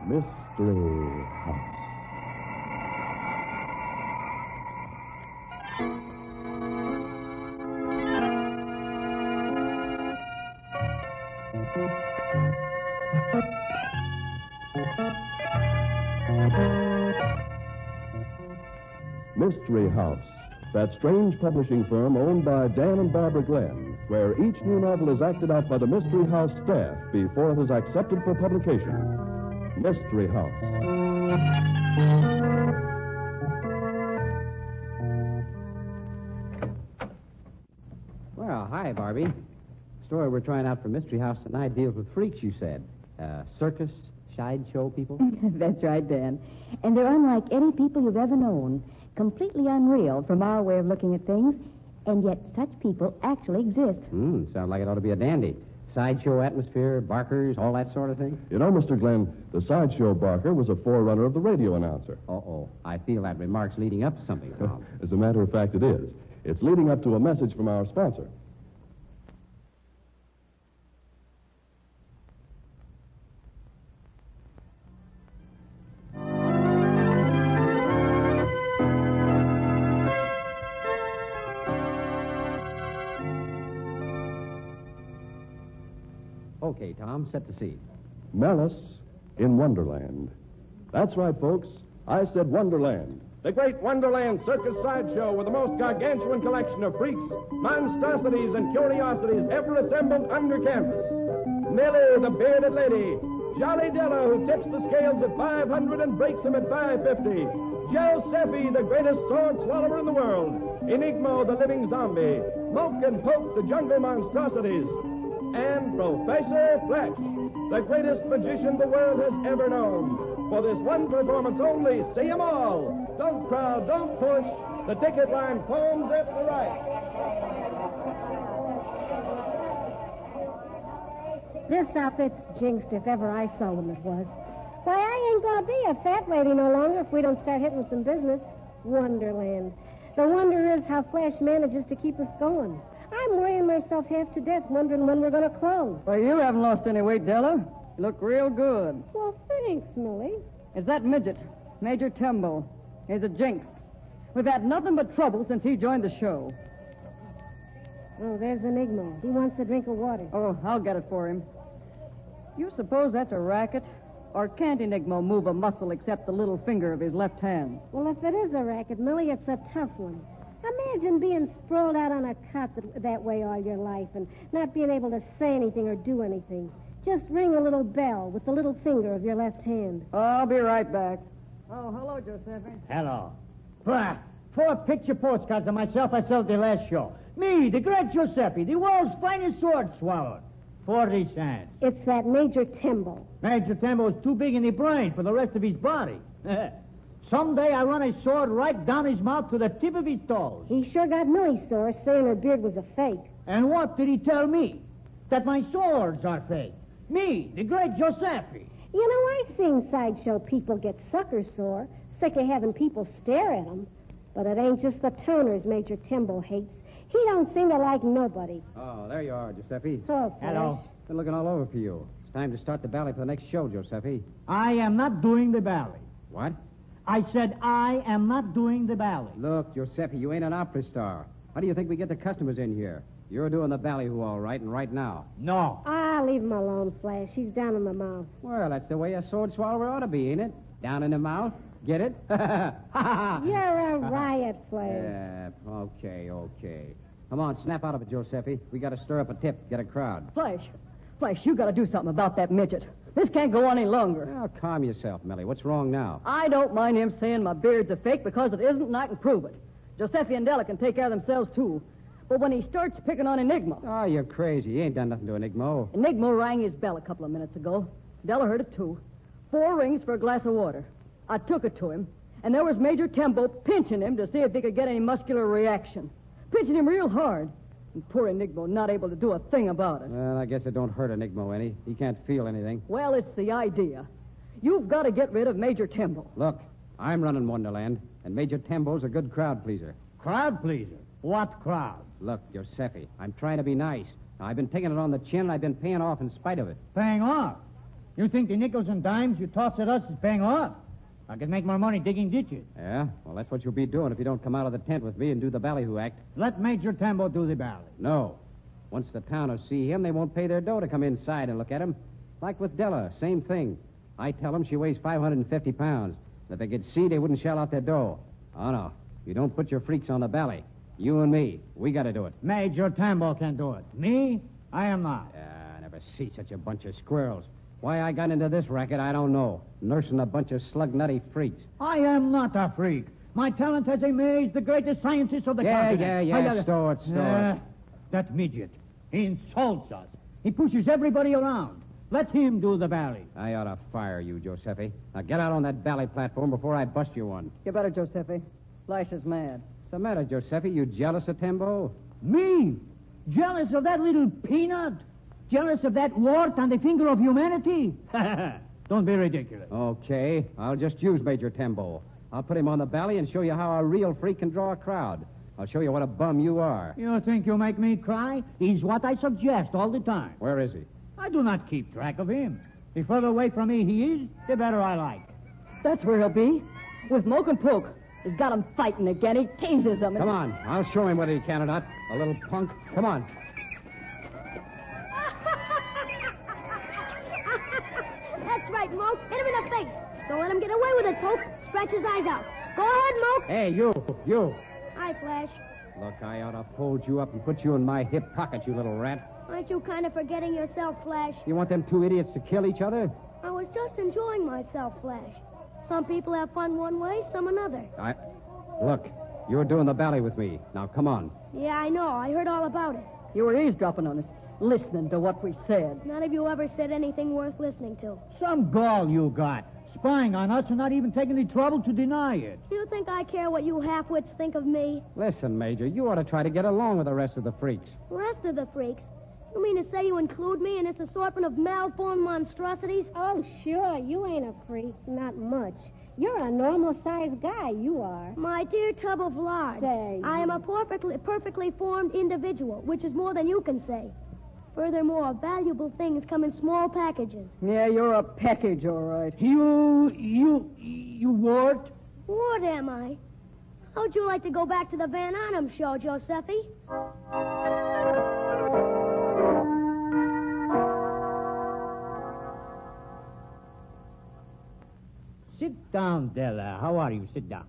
Mystery House. Mystery House, that strange publishing firm owned by Dan and Barbara Glenn, where each new novel is acted out by the Mystery House staff before it is accepted for publication. Mystery House. Well, hi, Barbie. The story we're trying out for Mystery House tonight deals with freaks, you said. Circus, sideshow people? That's right, Dan. And they're unlike any people you've ever known. Completely unreal from our way of looking at things, and yet such people actually exist. Sounds like it ought to be a dandy. Sideshow atmosphere, barkers, all that sort of thing? You know, Mr. Glenn, the sideshow barker was a forerunner of the radio announcer. Uh-oh. I feel that remark's leading up to something, Tom. As a matter of fact, it is. It's leading up to a message from our sponsor. Okay, Tom, set the scene. Malice in Wonderland. That's right, folks. I said Wonderland. The great Wonderland circus sideshow with the most gargantuan collection of freaks, monstrosities, and curiosities ever assembled under canvas. Millie, the bearded lady. Jolly Della, who tips the scales at 500 and breaks them at 550. Giuseppe, the greatest sword swallower in the world. Enigmo, the living zombie. Moke and Poke, the jungle monstrosities. And Professor Flesh, the greatest magician the world has ever known. For this one performance only, see 'em all. Don't crowd, don't push. The ticket line foams at the right. This outfit's jinxed if ever I saw one it was. Why, I ain't gonna be a fat lady no longer if we don't start hitting some business. Wonderland. The wonder is how Flash manages to keep us going. I'm worrying myself half to death wondering when we're going to close. Well, you haven't lost any weight, Della. You look real good. Well, thanks, Millie. It's that midget, Major Tembo. He's a jinx. We've had nothing but trouble since he joined the show. Oh, there's Enigmo. He wants a drink of water. Oh, I'll get it for him. You suppose that's a racket? Or can't Enigmo move a muscle except the little finger of his left hand? Well, if it is a racket, Millie, it's a tough one. Imagine being sprawled out on a cot that way all your life and not being able to say anything or do anything. Just ring a little bell with the little finger of your left hand. I'll be right back. Oh, hello, Giuseppe. Hello. 4 picture postcards of myself I sold the last show. Me, the great Giuseppe, the world's finest sword swallower. 40 cents. It's that Major Tembo. Major Tembo is too big in the brain for the rest of his body. Someday I run a sword right down his mouth to the tip of his toes. He sure got Millie sore saying her beard was a fake. And what did he tell me? That my swords are fake. Me, the great Giuseppe. You know, I've seen sideshow people get sucker sore, sick of having people stare at them. But it ain't just the toners Major Tembo hates. He don't seem to like nobody. Oh, there you are, Giuseppe. Oh, Hello. Been looking all over for you. It's time to start the ballet for the next show, Giuseppe. I am not doing the ballet. What? I said I am not doing the ballet. Look, Giuseppe, you ain't an opera star. How do you think we get the customers in here? You're doing the ballyhoo all right, and right now. No. Ah, leave him alone, Flash. He's down in the mouth. Well, that's the way a sword swallower ought to be, ain't it? Down in the mouth. Get it? You're a riot, Flash. Yeah, okay. Come on, snap out of it, Giuseppe. We got to stir up a tip, get a crowd. Flash, you got to do something about that midget. This can't go on any longer. Now, calm yourself, Millie. What's wrong now? I don't mind him saying my beard's a fake because it isn't, and I can prove it. Giuseppe and Della can take care of themselves, too. But when he starts picking on Enigma... Oh, you're crazy. He ain't done nothing to Enigma. Enigma rang his bell a couple of minutes ago. Della heard it, too. 4 rings for a glass of water. I took it to him, and there was Major Tembo pinching him to see if he could get any muscular reaction. Pinching him real hard. And poor Enigma not able to do a thing about it. Well, I guess it don't hurt Enigma any. He can't feel anything. Well, it's the idea. You've got to get rid of Major Tembo. Look, I'm running Wonderland, and Major Tembo's a good crowd pleaser. Crowd pleaser? What crowd? Look, Giuseppe, I'm trying to be nice. Now, I've been taking it on the chin, and I've been paying off in spite of it. Paying off? You think the nickels and dimes you toss at us is paying off? I could make more money digging ditches. Yeah? Well, that's what you'll be doing if you don't come out of the tent with me and do the ballyhoo act. Let Major Tembo do the bally. No. Once the town will see him, they won't pay their dough to come inside and look at him. Like with Della, same thing. I tell them she weighs 550 pounds. If they could see, they wouldn't shell out their dough. Oh, no. You don't put your freaks on the bally. You and me, we got to do it. Major Tembo can do it. Me? I am not. I never see such a bunch of squirrels. Why I got into this racket, I don't know. Nursing a bunch of slug-nutty freaks. I am not a freak. My talent has amazed the greatest scientists of the continent. Stow it. That midget. He insults us. He pushes everybody around. Let him do the bally. I ought to fire you, Giuseppe. Now get out on that bally platform before I bust you one. You better, Giuseppe. Flash is mad. What's the matter, Giuseppe? You jealous of Tembo? Me? Jealous of that little peanut? Jealous of that wart on the finger of humanity? Don't be ridiculous. Okay, I'll just use Major Tembo. I'll put him on the bally and show you how a real freak can draw a crowd. I'll show you what a bum you are. You think you make me cry? He's what I suggest all the time. Where is he? I do not keep track of him. The further away from me he is, the better I like. That's where he'll be. With Moke and Poke. He's got him fighting again. He teases them. Come on. I'll show him whether he can or not. A little punk. Come on. That's right, Moke. Hit him in the face. Don't let him get away with it, Poke. Scratch his eyes out. Go ahead, Moke. Hey, you. Hi, Flash. Look, I ought to fold you up and put you in my hip pocket, you little rat. Aren't you kind of forgetting yourself, Flash? You want them two idiots to kill each other? I was just enjoying myself, Flash. Some people have fun one way, some another. Look, you're doing the bally with me. Now, come on. Yeah, I know. I heard all about it. You were eavesdropping on us, listening to what we said. None of you ever said anything worth listening to. Some gall you got. Spying on us and not even taking the trouble to deny it. You think I care what you half-wits think of me? Listen, Major, you ought to try to get along with the rest of the freaks. Rest of the freaks? You mean to say you include me in this assortment of malformed monstrosities? Oh, sure. You ain't a freak. Not much. You're a normal-sized guy, you are. My dear tub of lard. Say. I am a perfectly formed individual, which is more than you can say. Furthermore, valuable things come in small packages. Yeah, you're a package, all right. You wart? What am I? How'd you like to go back to the Van Arnhem show, Giuseppe? Sit down, Della. How are you? Sit down.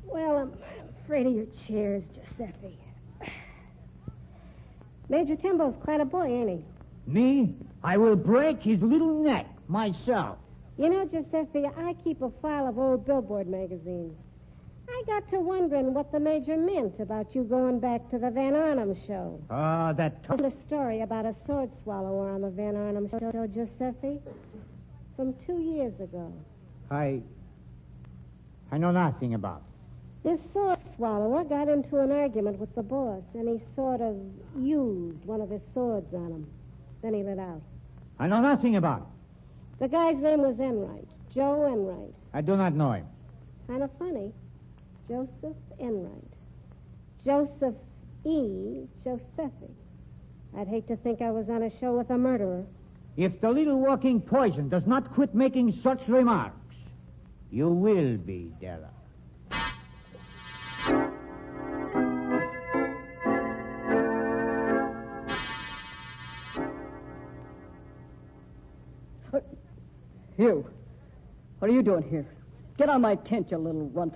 Well, I'm afraid of your chairs, Giuseppe. Major Tembo's quite a boy, ain't he? Me? I will break his little neck myself. You know, Giuseppe, I keep a file of old Billboard magazines. I got to wondering what the Major meant about you going back to the Van Arnhem show. Ah, that Told a story about a sword swallower on the Van Arnhem show, Giuseppe, from 2 years ago. I know nothing about. This sword swallower got into an argument with the boss, and he sort of used one of his swords on him. Then he lit out. I know nothing about it. The guy's name was Enright, Joe Enright. I do not know him. Kind of funny. Joseph Enright. Joseph E. Giuseppe. I'd hate to think I was on a show with a murderer. If the little walking poison does not quit making such remarks, you will be, Della. You. What are you doing here? Get on my tent, you little runt.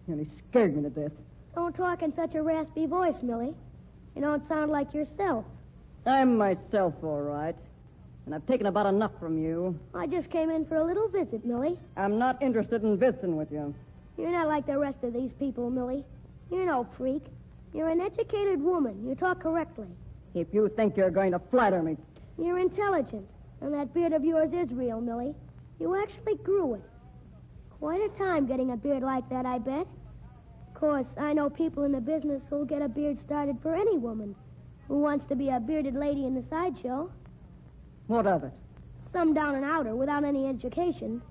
You nearly scared me to death. Don't talk in such a raspy voice, Millie. You don't sound like yourself. I'm myself, all right. And I've taken about enough from you. I just came in for a little visit, Millie. I'm not interested in visiting with you. You're not like the rest of these people, Millie. You're no freak. You're an educated woman. You talk correctly. If you think you're going to flatter me. You're intelligent. And that beard of yours is real, Millie. You actually grew it. Quite a time getting a beard like that, I bet. Of course, I know people in the business who'll get a beard started for any woman who wants to be a bearded lady in the sideshow. What of it? Some down and outer without any education.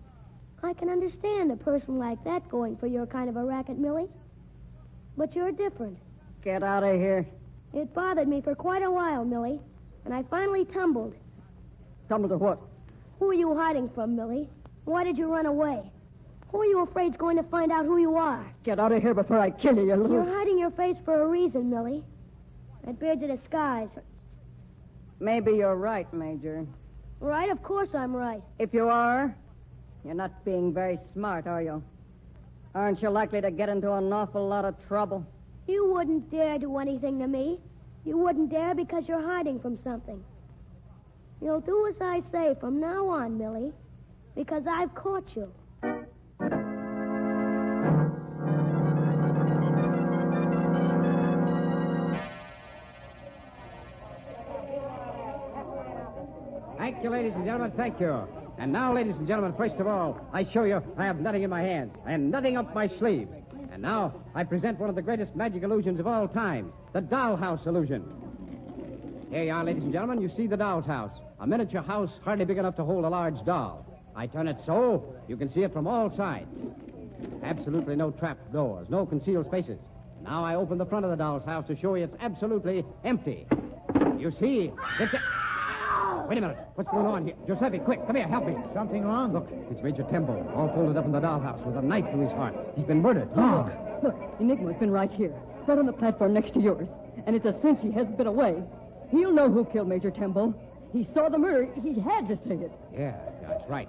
I can understand a person like that going for your kind of a racket, Millie. But you're different. Get out of here. It bothered me for quite a while, Millie. And I finally tumbled. Tumble to what? Who are you hiding from, Millie? Why did you run away? Who are you afraid's going to find out who you are? Get out of here before I kill you, you little... You're hiding your face for a reason, Millie. That beard's a disguise. Maybe you're right, Major. Right? Of course I'm right. If you are, you're not being very smart, are you? Aren't you likely to get into an awful lot of trouble? You wouldn't dare do anything to me. You wouldn't dare because you're hiding from something. You'll do as I say from now on, Millie, because I've caught you. Thank you, ladies and gentlemen, thank you. And now, ladies and gentlemen, first of all, I show you I have nothing in my hands and nothing up my sleeve. And now I present one of the greatest magic illusions of all time, the dollhouse illusion. Here you are, ladies and gentlemen. You see the doll's house, a miniature house hardly big enough to hold a large doll. I turn it so you can see it from all sides. Absolutely no trap doors, no concealed spaces. Now I open the front of the doll's house to show you it's absolutely empty. You see, Wait a minute. What's going on here? Giuseppe, quick, come here, help me. Something wrong? Look, it's Major Tembo, all folded up in the dollhouse with a knife through his heart. He's been murdered. Oh. Look, Enigma's been right here, right on the platform next to yours. And it's a cinch he hasn't been away. He'll know who killed Major Tembo. He saw the murder. He had to say it. Yeah, that's right.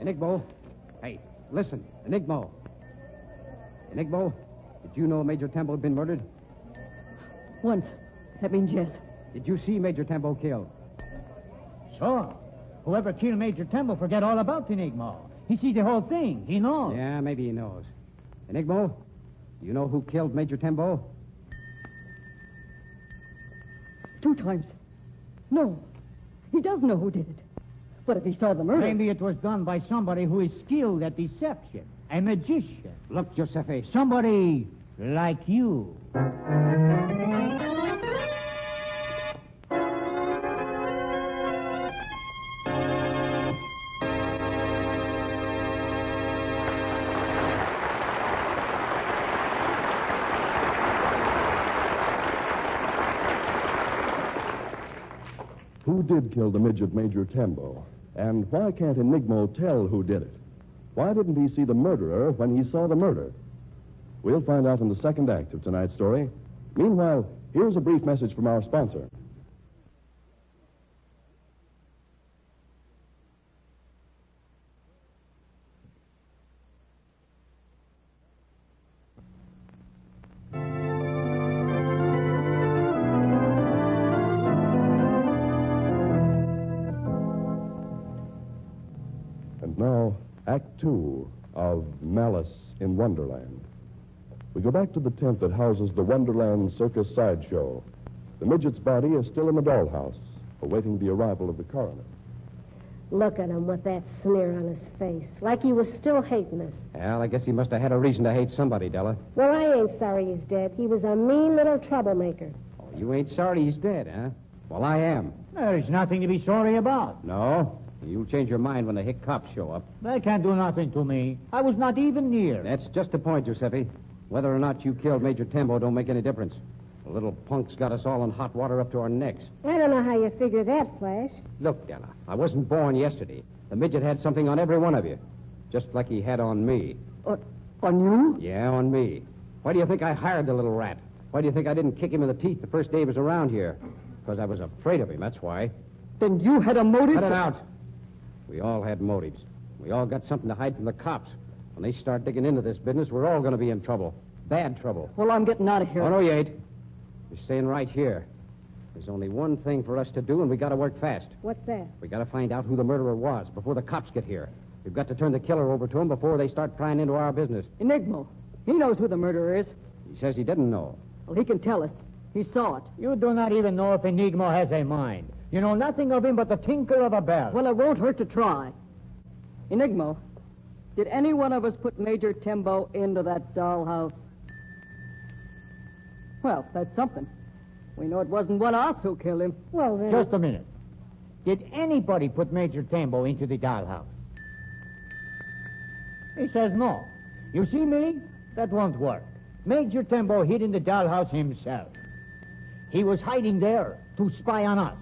Enigmo. Hey, listen, Enigmo. Enigmo, did you know Major Tembo had been murdered? Once. That means yes. Did you see Major Tembo killed? So, whoever killed Major Tembo forget all about Enigma. He sees the whole thing. He knows. Yeah, maybe he knows. Enigmo, do you know who killed Major Tembo? 2 times. No. He does know who did it. But if he saw the murder... Maybe it was done by somebody who is skilled at deception. A magician. Look, Giuseppe. Somebody like you. Who did kill the midget Major Tembo? And why can't Enigmo tell who did it? Why didn't he see the murderer when he saw the murder? We'll find out in the second act of tonight's story. Meanwhile, here's a brief message from our sponsor. And now, Act 2 of Malice in Wonderland. We go back to the tent that houses the Wonderland Circus Sideshow. The midget's body is still in the dollhouse, awaiting the arrival of the coroner. Look at him with that sneer on his face, like he was still hating us. Well, I guess he must have had a reason to hate somebody, Della. Well, I ain't sorry he's dead. He was a mean little troublemaker. Oh, you ain't sorry he's dead, huh? Well, I am. There's nothing to be sorry about. No? You'll change your mind when the hick cops show up. They can't do nothing to me. I was not even near. That's just the point, Giuseppe. Whether or not you killed Major Tembo don't make any difference. The little punk's got us all in hot water up to our necks. I don't know how you figure that, Flash. Look, Della, I wasn't born yesterday. The midget had something on every one of you. Just like he had on me. On you? Yeah, on me. Why do you think I hired the little rat? Why do you think I didn't kick him in the teeth the first day he was around here? Because I was afraid of him, that's why. Then you had a motive? Cut it out. We all had motives. We all got something to hide from the cops. When they start digging into this business, we're all going to be in trouble. Bad trouble. Well, I'm getting out of here. Oh, no, you ain't. You're staying right here. There's only one thing for us to do, and we got to work fast. What's that? We got to find out who the murderer was before the cops get here. We've got to turn the killer over to him before they start prying into our business. Enigma. He knows who the murderer is. He says he didn't know. Well, he can tell us. He saw it. You do not even know if Enigma has a mind. You know nothing of him but the tinkle of a bell. Well, it won't hurt to try. Enigma, did any one of us put Major Tembo into that dollhouse? Well, that's something. We know it wasn't one of us who killed him. Well, then... Just a minute. Did anybody put Major Tembo into the dollhouse? He says no. You see, Millie? That won't work. Major Tembo hid in the dollhouse himself. He was hiding there to spy on us.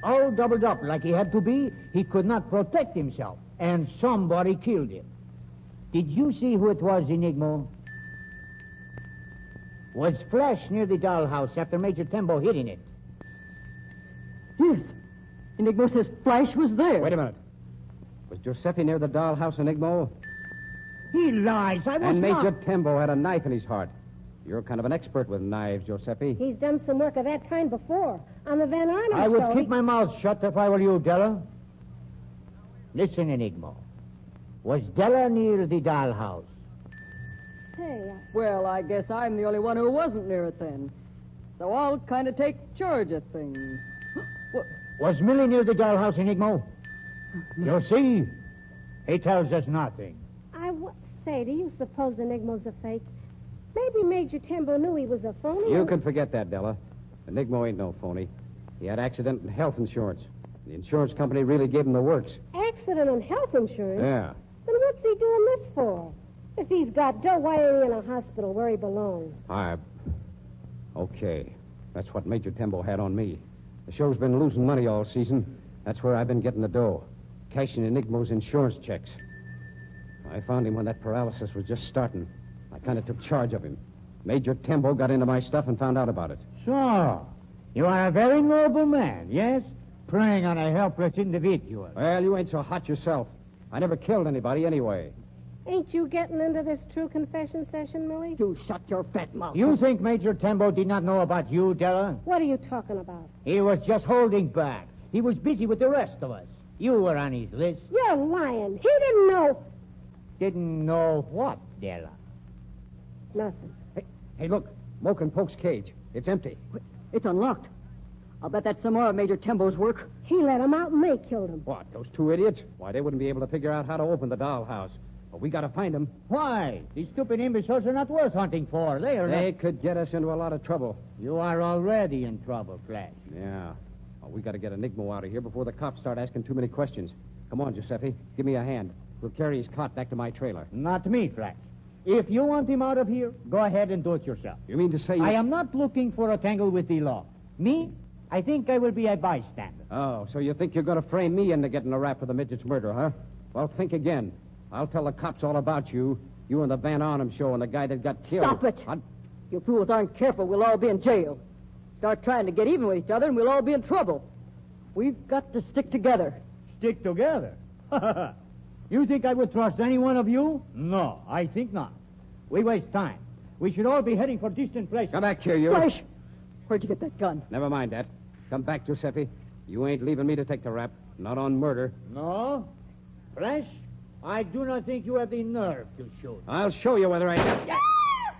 all doubled up like he had to be. He could not protect himself, and somebody killed him. Did you see who it was, Enigmo? Was Flash near the dollhouse after Major Tembo hitting it? Yes. Enigmo says Flash was there. Wait a minute. Was Giuseppe near the dollhouse, Enigmo? He lies. I was And Major not. Tembo had a knife in his heart. You're kind of an expert with knives, Giuseppe. He's done some work of that kind before on the Van Arnhem I would show. keep my mouth shut if I were you, Della. Listen, Enigmo. Was Della near the dollhouse? Say, Well, I guess I'm the only one who wasn't near it then. So I'll kind of take charge of things. What? Was Millie near the dollhouse, Enigmo? You see? He tells us nothing. Say, do you suppose Enigmo's a fake? Maybe Major Tembo knew he was a phony. You can forget that, Della. Enigmo ain't no phony. He had accident and health insurance. The insurance company really gave him the works. Accident and health insurance? Yeah. Then what's he doing this for? If he's got dough, why ain't he in a hospital where he belongs? Okay. That's what Major Tembo had on me. The show's been losing money all season. That's where I've been getting the dough. Cashing Enigmo's insurance checks. I found him when that paralysis was just starting. I kind of took charge of him. Major Tembo got into my stuff and found out about it. So, you are a very noble man, yes? Preying on a helpless individual. Well, you ain't so hot yourself. I never killed anybody anyway. Ain't you getting into this true confession session, Millie? You shut your fat mouth. You think Major Tembo did not know about you, Della? What are you talking about? He was just holding back. He was busy with the rest of us. You were on his list. You're lying. He didn't know. Didn't know what, Della? Nothing. Hey, look. Moke and Poke's cage. It's empty. It's unlocked. I'll bet that's some more of Major Tembo's work. He let him out and they killed him. What, those two idiots? Why, they wouldn't be able to figure out how to open the dollhouse. But we got to find them. Why? These stupid imbeciles are not worth hunting for. They could get us into a lot of trouble. You are already in trouble, Flash. Yeah. Well, we got to get Enigmo out of here before the cops start asking too many questions. Come on, Giuseppe. Give me a hand. We'll carry his cot back to my trailer. Not me, Flash. If you want him out of here, go ahead and do it yourself. You mean to say I am not looking for a tangle with the law. Me? I think I will be a bystander. Oh, so you think you're going to frame me into getting a rap for the midget's murder, huh? Well, think again. I'll tell the cops all about you. You and the Van Arnhem show and the guy that got killed. Stop it. You fools aren't careful, we'll all be in jail. Start trying to get even with each other, and we'll all be in trouble. We've got to stick together. Stick together? You think I would trust any one of you? No, I think not. We waste time. We should all be heading for distant places. Come back here, you. Flash! Where'd you get that gun? Never mind that. Come back, Giuseppe. You ain't leaving me to take the rap. Not on murder. No? Flash, I do not think you have the nerve to shoot. I'll show you whether I do.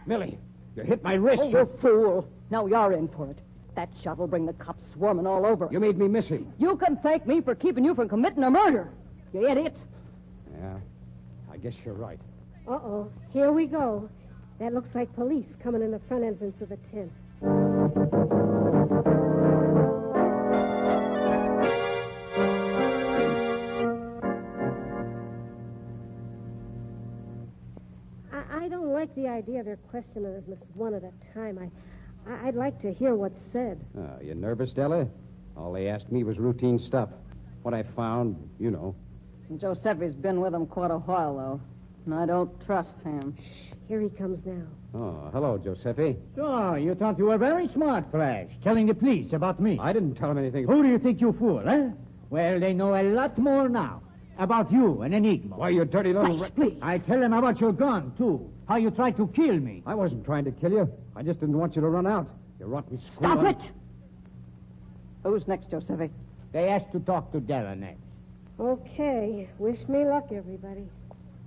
Millie, you hit my wrist. Oh, you fool. Now you're in for it. That shot will bring the cops swarming all over us. You made me miss him. You can thank me for keeping you from committing a murder. You idiot. Yeah, I guess you're right. Uh-oh. Here we go. That looks like police coming in the front entrance of the tent. I don't like the idea they're questioning us one at a time. I'd like to hear what's said. Oh, you nervous, Della? All they asked me was routine stuff. What I found, you know. Giuseppe's been with him quite a while, though. And I don't trust him. Here he comes now. Oh, hello, Giuseppe. So, you thought you were very smart, Flash, telling the police about me. I didn't tell him anything. Who do you think you fool, eh? Well, they know a lot more now about you and Enigma. Why, you dirty little... Flash, please. I tell them about your gun, too. How you tried to kill me. I wasn't trying to kill you. I just didn't want you to run out. You rotten squirrel. Stop it! Who's next, Giuseppe? They asked to talk to Della next. Okay. Wish me luck, everybody.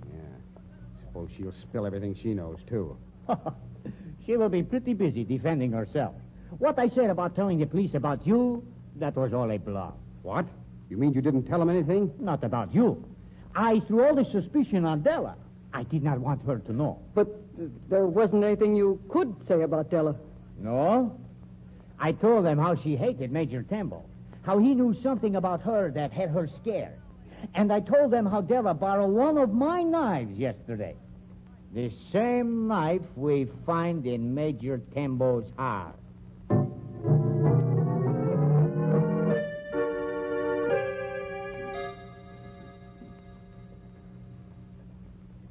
Yeah. Suppose she'll spill everything she knows, too. She will be pretty busy defending herself. What I said about telling the police about you, that was all a bluff. What? You mean you didn't tell them anything? Not about you. I threw all the suspicion on Della. I did not want her to know. But there wasn't anything you could say about Della. No? I told them how she hated Major Tembo, how he knew something about her that had her scared. And I told them how Della borrowed one of my knives yesterday. The same knife we find in Major Tembo's heart.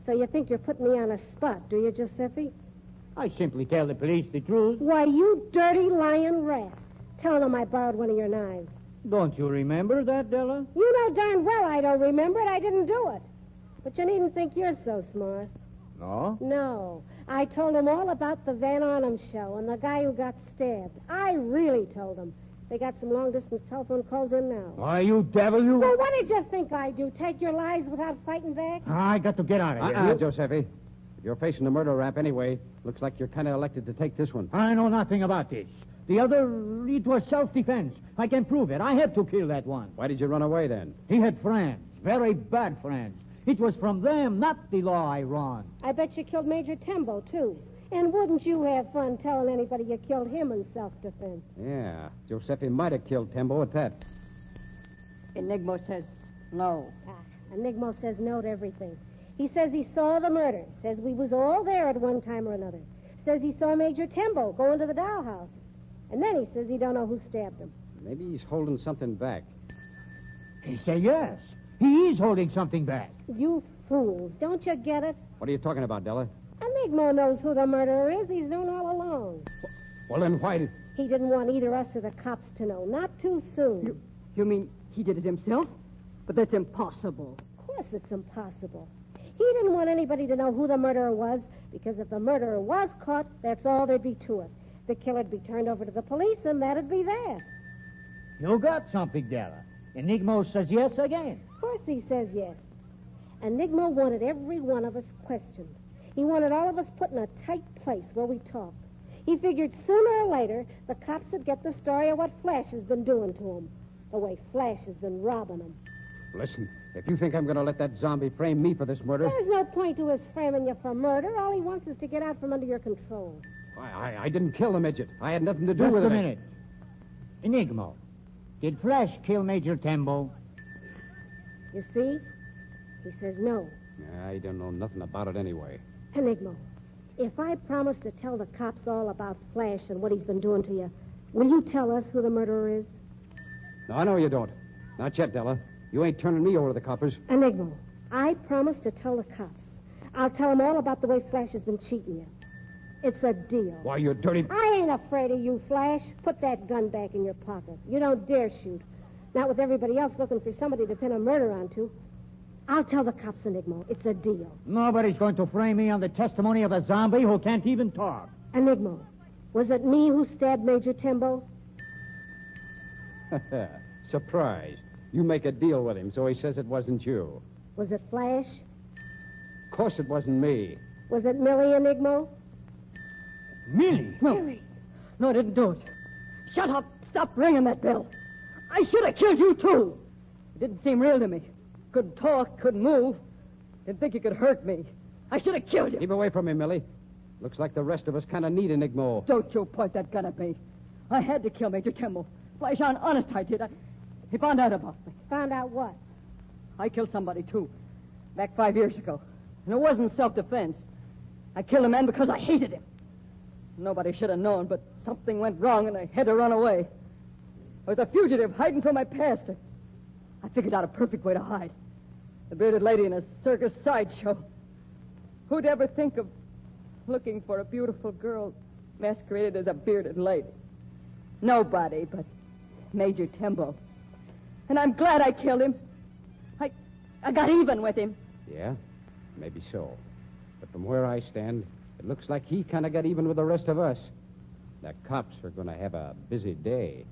So you think you're putting me on a spot, do you, Giuseppe? I simply tell the police the truth. Why, you dirty lying rat. Telling them I borrowed one of your knives. Don't you remember that, Della? You know darn well I don't remember it. I didn't do it. But you needn't think you're so smart. No? No. I told them all about the Van Arnhem show and the guy who got stabbed. I really told them. They got some long-distance telephone calls in now. Why, you devil, you... Well, what did you think I'd do? Take your lies without fighting back? I got to get out of here. Giuseppe. If you're facing a murder rap anyway, looks like you're kind of elected to take this one. I know nothing about this. The other, it was self-defense. I can prove it. I had to kill that one. Why did you run away then? He had friends, very bad friends. It was from them, not the law, I run. I bet you killed Major Tembo, too. And wouldn't you have fun telling anybody you killed him in self-defense? Yeah, Giuseppe might have killed Tembo at that. Enigma says no. Enigma says no to everything. He says he saw the murder. Says we was all there at one time or another. Says he saw Major Tembo go into the dollhouse. And then he says he don't know who stabbed him. Maybe he's holding something back. He said yes. He is holding something back. You fools. Don't you get it? What are you talking about, Della? Enigma knows who the murderer is. He's known all along. Well, then why did... He didn't want either us or the cops to know. Not too soon. You mean he did it himself? But that's impossible. Of course it's impossible. He didn't want anybody to know who the murderer was, because if the murderer was caught, that's all there'd be to it. The killer'd be turned over to the police, and that'd be that. You got something, Della. Enigma says yes again. Of course he says yes. Enigma wanted every one of us questioned. He wanted all of us put in a tight place where we talked. He figured sooner or later the cops would get the story of what Flash has been doing to him, the way Flash has been robbing him. Listen, if you think I'm going to let that zombie frame me for this murder... There's no point to his framing you for murder. All he wants is to get out from under your control. I didn't kill the midget. I had nothing to do with it. Just a minute. Enigma, did Flash kill Major Tembo? You see? He says no. I don't know nothing about it anyway. Enigma, if I promise to tell the cops all about Flash and what he's been doing to you, will you tell us who the murderer is? No, no, you don't. Not yet, Della. You ain't turning me over to the coppers. Enigma, I promise to tell the cops. I'll tell them all about the way Flash has been cheating you. It's a deal. Why, you dirty... I ain't afraid of you, Flash. Put that gun back in your pocket. You don't dare shoot. Not with everybody else looking for somebody to pin a murder onto. I'll tell the cops, Enigma. It's a deal. Nobody's going to frame me on the testimony of a zombie who can't even talk. Enigma, was it me who stabbed Major Tembo? Surprise. You make a deal with him, so he says it wasn't you. Was it Flash? Of course it wasn't me. Was it Millie, Enigma? Millie? No. No, I didn't do it. Shut up. Stop ringing that bell. I should have killed you, too. It didn't seem real to me. Couldn't talk, couldn't move. Didn't think you could hurt me. I should have killed you. Keep away from him, Millie. Looks like the rest of us kind of need Enigma. Don't you point that gun at me. I had to kill Major Temple. Flash, honest I did. He found out about me. Found out what? I killed somebody, too. Back 5 years ago. And it wasn't self-defense. I killed a man because I hated him. Nobody should have known, but something went wrong and I had to run away. I was a fugitive hiding from my past. I figured out a perfect way to hide. The bearded lady in a circus sideshow. Who'd ever think of looking for a beautiful girl masqueraded as a bearded lady? Nobody but Major Tembo. And I'm glad I killed him. I got even with him. Yeah, maybe so. But from where I stand, it looks like he kind of got even with the rest of us. The cops are going to have a busy day.